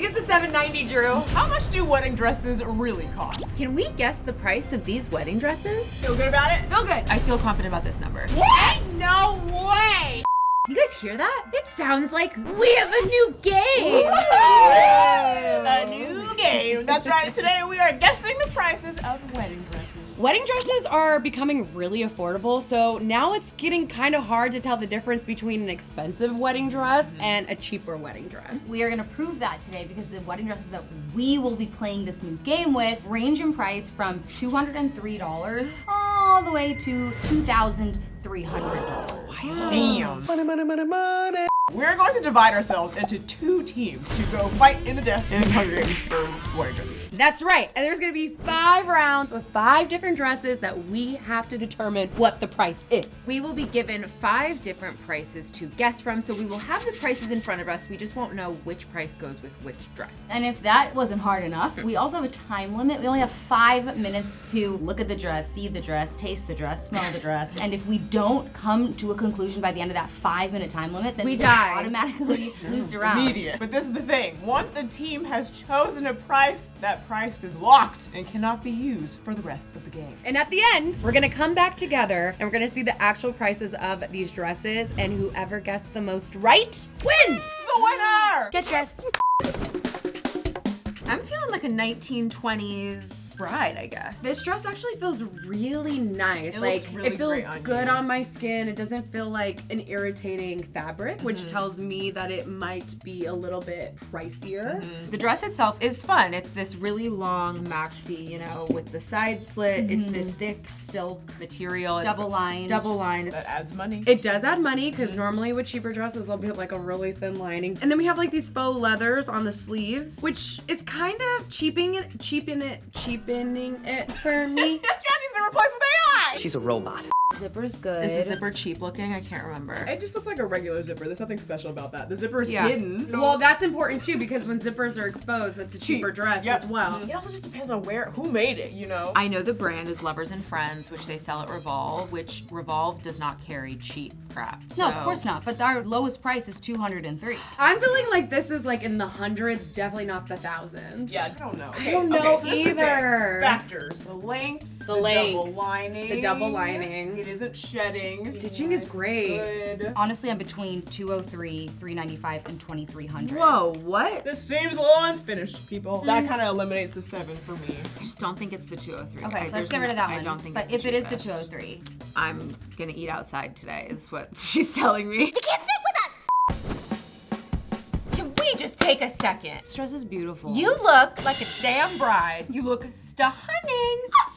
think it's a $7.90, Drew. How much do wedding dresses really cost? Can we guess the price of these wedding dresses? Feel good about it? Feel good. I feel confident about this number. What? No way. You guys hear that? It sounds like we have a new game. A new game. That's right. Today we are guessing the prices of wedding dresses. Wedding dresses are becoming really affordable, so now it's getting kind of hard to tell the difference between an expensive wedding dress and a cheaper wedding dress. We are gonna prove that today because the wedding dresses that we will be playing this new game with range in price from $203 all the way to $2,300. Damn. Money, money, money, money. We're going to divide ourselves into two teams to go fight in the death in Hunger Games for wedding dresses. That's right, and there's gonna be 5 rounds with 5 different dresses that we have to determine what the price is. We will be given 5 different prices to guess from, so we will have the prices in front of us. We just won't know which price goes with which dress. And if that wasn't hard enough, we also have a time limit. We only have 5 minutes to look at the dress, see the dress, taste the dress, smell the dress. And if we don't come to a conclusion by the end of that 5-minute time limit, then We die. automatically lose the round. Immediate. But this is the thing. Once a team has chosen a price, that price is locked and cannot be used for the rest of the game. And at the end, we're gonna come back together and we're gonna see the actual prices of these dresses, and whoever guessed the most right wins! The winner! Get dressed. I'm feeling like a 1920s bride, I guess. This dress actually feels really nice. It like looks really it feels great on good you. on my skin. It doesn't feel like an irritating fabric, which tells me that it might be a little bit pricier. The dress itself is fun. It's this really long maxi, you know, with the side slit. It's this thick silk material. It's Double lined. Double lined. That adds money. It does add money because normally with cheaper dresses they'll be like a really thin lining. And then we have like these faux leathers on the sleeves, which is kind of cheapening it for me. Candy's been replaced with AI! She's a robot. Zipper's good. Is the zipper cheap looking? I can't remember. It just looks like a regular zipper. There's nothing special about that. The zipper is Yeah. hidden. Well, that's important too because when zippers are exposed, that's a cheaper dress Yep. as well. It also just depends on who made it, you know? I know the brand is Lovers and Friends, which they sell at Revolve, which Revolve does not carry cheap crap. No, of So- course not. But our lowest price is $203. I'm feeling like this is like in the hundreds, definitely not the thousands. Yeah, I don't know. I don't know so this is the thing. either. Factors. The length, The length, double lining. the double lining. It isn't shedding. Stitching is great. Good. Honestly, I'm between $203, $395, and $2,300. Whoa, what? This seems a little unfinished, people. That kind of eliminates the 7 for me. I just don't think it's the 203. Okay, so let's There's get rid of that one. I don't think but it's if it is the cheapest. 203, I'm gonna eat outside today, is what she's telling me. you can't sit with us. Can we just take a second? This dress is beautiful. You look like a damn bride. You look stunning.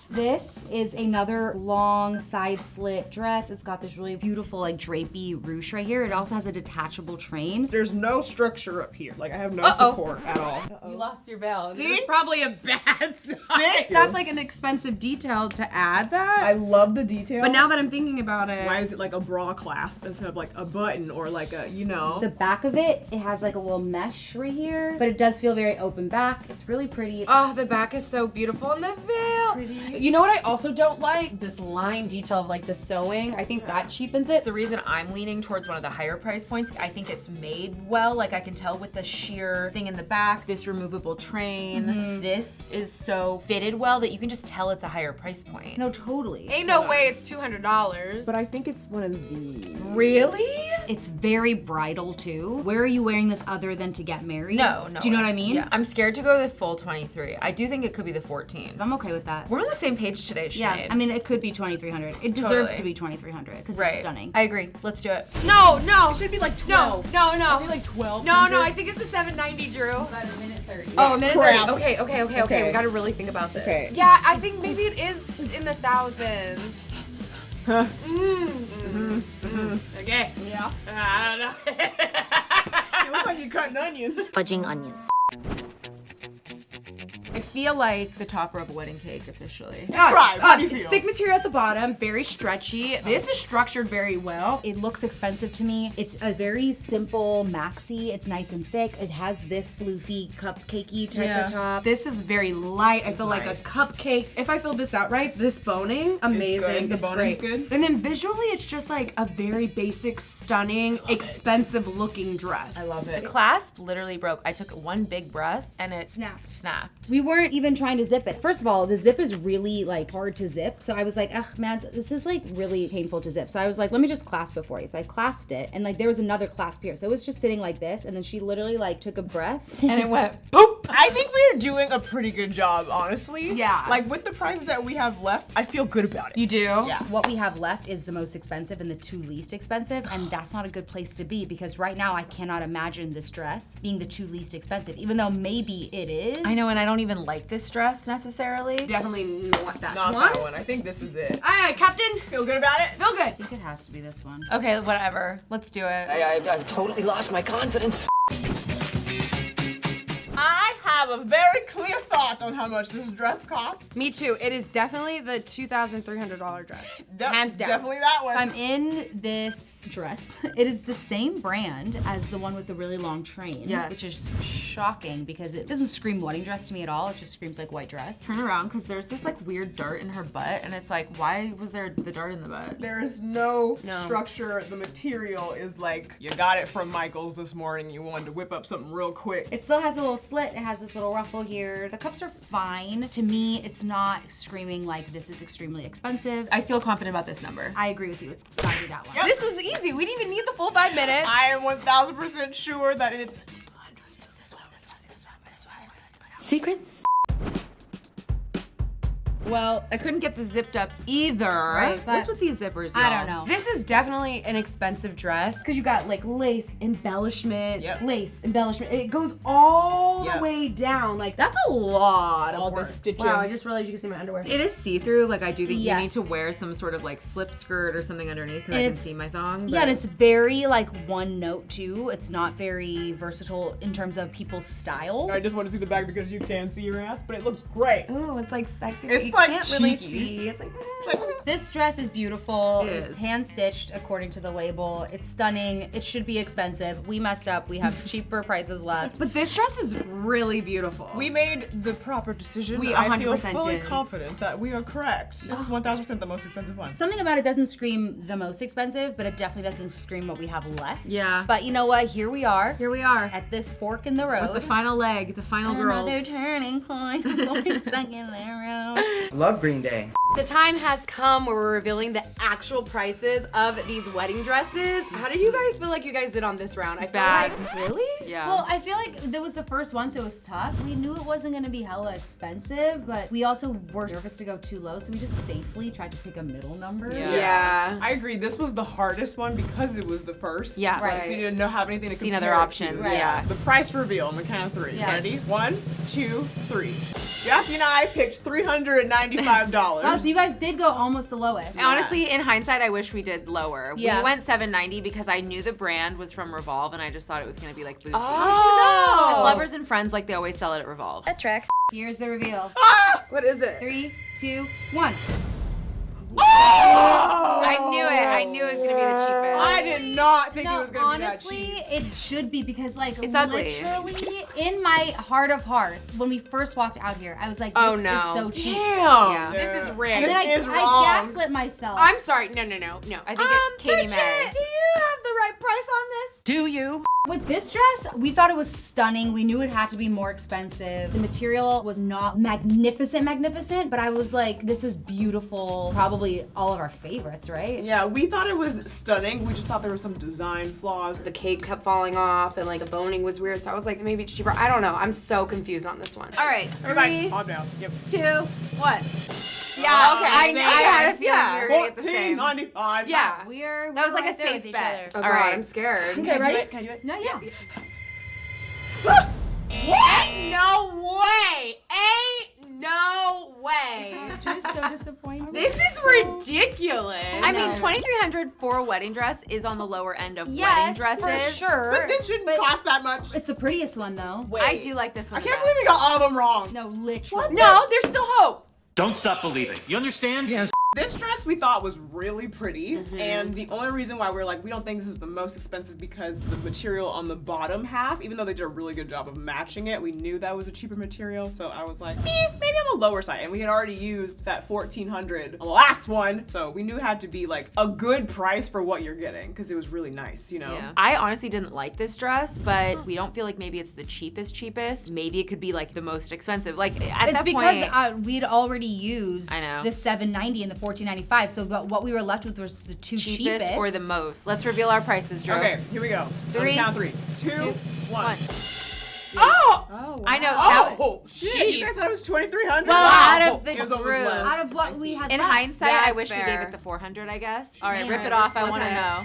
This is another long side slit dress. It's got this really beautiful like drapey ruche right here. It also has a detachable train. There's no structure up here. Like, I have no support at all. You lost your belt. See? It's probably a bad sign. See? That's like an expensive detail to add that. I love the detail. But now that I'm thinking about it, Why is it like a bra clasp instead of like a button or like a, you know? The back of it, it has like a little mesh right here, but it does feel very open back. It's really pretty. oh, the back is so beautiful and the veil. You know what I also don't like? This line detail of like the sewing. I think that cheapens it. The reason I'm leaning towards one of the higher price points, I think it's made well. Like I can tell with the sheer thing in the back, this removable train, this is so fitted well that you can just tell it's a higher price point. No, totally. Ain't no way it's $200. But I think it's one of these. Really? It's very bridal too. Where are you wearing this other than to get married? No. Do you know what I mean? Yeah, I'm scared to go the full 23. I do think it could be the 14. I'm okay with that. We're on the same page today, Sinead. Yeah, I mean, it could be 2,300. It deserves Totally. to be 2,300 because right. it's stunning. I agree. Let's do it. No. It should be like No, 12. no, no. I think like 12. No, I think it's a $7.90, Drew. About a minute 30. Oh, a minute 30. Crap. Okay. Okay. We gotta really think about this. Okay. Yeah, I think maybe it is in the thousands. Huh. Okay. Yeah. I don't know. You look like you're cutting onions. Fudging onions. I feel like the topper of a wedding cake officially. Describe, how do you feel? Thick material at the bottom, very stretchy. This is structured very well. It looks expensive to me. It's a very simple maxi. It's nice and thick. It has this floofy cupcakey type of top. This is very light. I feel like a nice. cupcake. If I fill this out right, this boning, amazing. The It's boning's great. good? And then visually, it's just like a very basic, stunning, expensive looking dress. I love The it. clasp literally broke. I took one big breath and it snapped. We weren't even trying to zip it. First of all, the zip is really like hard to zip. So I was like, ugh, man, this is like really painful to zip. So I was like, let me just clasp it for you. So I clasped it, and like there was another clasp here. So it was just sitting like this, and then she literally like took a breath. And it went Boop! I think we're doing a pretty good job, honestly. Yeah. Like with the prices that we have left, I feel good about it. You do? Yeah. What we have left is the most expensive and the two least expensive, and that's not a good place to be because right now I cannot imagine this dress being the two least expensive, even though maybe it is. I know, and I don't even like this dress necessarily. Definitely not that Not one. that one. I think this is it. All right, Captain. Feel good about it? Feel good. I think it has to be this one. Okay, whatever. Let's do it. I've totally lost my confidence. I have a very clear thought on how much this dress costs. Me too. It is definitely the $2,300 dress. Hands down. Definitely that one. I'm in this dress. It is the same brand as the one with the really long train, Yeah. which is shocking because it doesn't scream wedding dress to me at all. It just screams like white dress. Turn around because there's this like weird dart in her butt, and it's like, why was there the dart in the butt? There is no structure. The material is like, you got it from Michael's this morning. You wanted to whip up something real quick. It still has a little slit. It has this little ruffle here. The cups are fine. To me, it's not screaming like this is extremely expensive. I feel confident about this number. I agree with you. It's gotta be that one. Yep. This was easy. We didn't even need the full 5 minutes. I am 1000% sure that it's Secrets? Well, I couldn't get the zipped up either. Right, but What's with these zippers, I y'all? don't know. This is definitely an expensive dress because you got like lace embellishment, Yep. lace embellishment. It goes all Yep. the way down. Like that's a lot all of the work. stitching. Wow, I just realized you can see my underwear. It is see-through. Like, I do think you need Yes. to wear some sort of like slip skirt or something underneath because And I can it's- see my thong. Yeah, but- and it's very like one note too. It's not very versatile in terms of people's style. I just want to see the back because you can see your ass, but it looks great. Ooh, it's like sexy, but It's you like can't really cheeky. see. It's like, This dress is beautiful. It It's is. hand stitched according to the label. It's stunning. It should be expensive. We messed up. We have cheaper prices left. but this dress is really beautiful. We made the proper decision. We I 100% feel fully did. confident that we are correct. This is 1000% the most expensive one. Something about it doesn't scream the most expensive, but it definitely doesn't scream what we have left. Yeah. But you know what? Here we are Here we are. at this fork in the road. With the final leg, the final girls. Another turning point. Going stuck in the road. Love Green Day. The time has come where we're revealing the actual prices of these wedding dresses. How do you guys feel like you guys did on this round? I feel Bad. like, really? Yeah. Well, I feel like that was the first one, so it was tough. We knew it wasn't gonna be hella expensive, but we also were nervous to go too low, so we just safely tried to pick a middle number. Yeah. Yeah. I agree. This was the hardest one because it was the first. Yeah. Right. So you didn't know have anything to Seen compare other it options, to. Right. yeah. The price reveal on the count of 3. Yeah. Ready? 1, 2, 3. Jackie and I picked $395. Wow, so you guys did go almost the lowest. Honestly, in hindsight, I wish we did lower. Yeah. We went $790 because I knew the brand was from Revolve, and I just thought it was gonna be like bougie. Oh. As lovers and friends, like they always sell it at Revolve. Here's the reveal. Ah! What is it? 3, 2, 1. I knew it. I knew it was gonna be the cheapest. I did not think it No, was going to be that honestly, cheap. it should be because like It's ugly. literally in my heart of hearts, when we first walked out here, I was like, this Oh, no. is so cheap. Damn. Yeah. This is And rigged. then This is I wrong. gaslit myself. I'm sorry. No. I think Katie Bridget, May. do you have the right price on this? Do you? With this dress, we thought it was stunning. We knew it had to be more expensive. The material was not magnificent, but I was like, this is beautiful. Probably all of our favorites, right? Yeah, we thought it was stunning. We just thought there were some design flaws. The cake kept falling off and like the boning was weird, so I was like, maybe it's cheaper. I don't know. I'm so confused on this one. All right, Everybody, 3, calm down. Yep. 2, 1. Yeah, okay. I had a feeling Yeah. we were gonna get the same. $14.95. Yeah. We're That was like right a there safe with each bet. other. Oh All god, right. I'm scared. Okay, ready? Can I do it? No, yeah. Ain't no way! Ain't no way! I'm just so disappointed. This is ridiculous. feeling. I mean, $2,300 for a wedding dress is on the lower end of wedding dresses. for sure. But this shouldn't cost that much. It's the prettiest one though. Wait. I do like this one. I can't believe we got all of them wrong. No, literally. No, there's still hope. Don't stop believing. You understand? Yes. This dress we thought was really pretty, and the only reason why we're like, we don't think this is the most expensive because the material on the bottom half, even though they did a really good job of matching it, we knew that was a cheaper material, so I was like, maybe on the lower side. And we had already used that $1,400 on the last one, so we knew it had to be like a good price for what you're getting, because it was really nice, you know? Yeah. I honestly didn't like this dress, but we don't feel like maybe it's the cheapest. Maybe it could be like the most expensive. Like at It's that because point, we'd already used I know. the $790 and the $14.95, so what we were left with was the two cheapest. or the most. Let's reveal our prices, Drew. Okay, here we go. Three, On the count of 3, 2, 1. Oh! Oh, wow. I know. Oh! Shit, you guys thought it was $2,300? Well, out of the It was what was group. left. Out of what we had In left. hindsight, I That's wish we fair. gave it the 400, I guess. All right, Damn, rip it let's off. I flip want to it. know.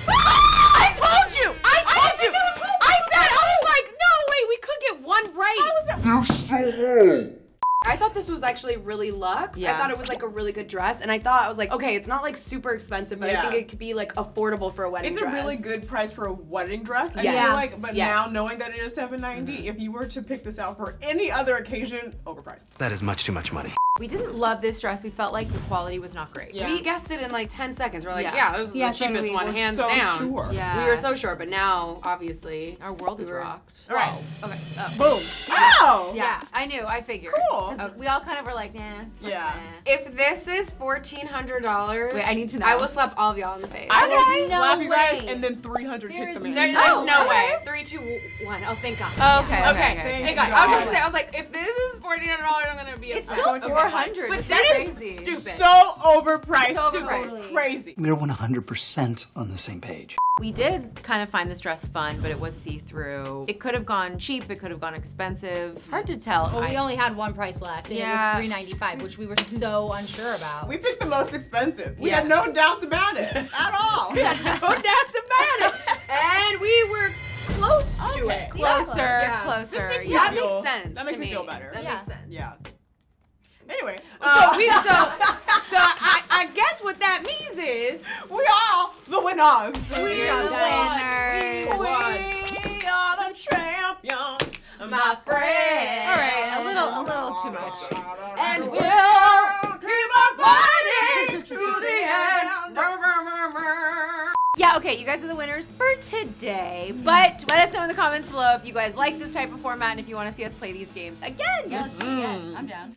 I told you! I told you! I said, I was like, no, wait, we could get one right. I thought this was actually really luxe. Yeah. I thought it was like a really good dress, and I thought, I was like, okay, it's not like super expensive, but I Yeah. think it could be like affordable for a wedding It's dress. a really good price for a wedding dress. I Yes. feel like, but Yes. now knowing that it is $790, if you were to pick this out for any other occasion, overpriced. That is much too much money. We didn't love this dress. We felt like the quality was not great. Yeah. We guessed it in like 10 seconds. We're like, Yeah. yeah, this is Yeah, the so did cheapest we. one, We're hands so down. sure. Yeah. We were so sure, but now, obviously, Our world is we were- rocked. All right. Okay. Boom. Oh! Yeah, I knew. I figured. Cool. 'Cause we all kind of were like, nah. it's like, Yeah. nah. If this is $1,400, Wait, I need to know. I will slap all of y'all in the face. I will Okay. slap No you guys way. and then 300 There kick is them in. There's No no way. way. 3, 2, 1. Oh, thank God. Oh, okay. Okay. Thank Thank God. you I was guys. gonna say, I was like, if this is $1,400, I'm gonna be It's upset. still going to be 400. But It's that is crazy. stupid. So overpriced. Stupid. Crazy. We're 100% on the same page. We did kind of find this dress fun, but it was see-through. It could have gone cheap. It could have gone expensive. Hard to tell. Well, we only had one price left, and Yeah. it was $395, which we were so unsure about. We picked the most expensive. We Yeah. had no doubts about it at all. No doubts about it. And we were close to Okay. it. Closer, Yeah. closer. This makes me That feel- makes sense. That makes to me feel better. That Yeah. makes sense. Yeah. Anyway, So I guess what that means is we are the winners. we are the winners. winners. We won. We are the champions, My friend. All right, a little too much. And we'll keep on fighting to the end. Yeah, okay, you guys are the winners for today. But let us know in the comments below if you guys like this type of format and if you want to see us play these games again. Yeah, let's do it again. I'm down.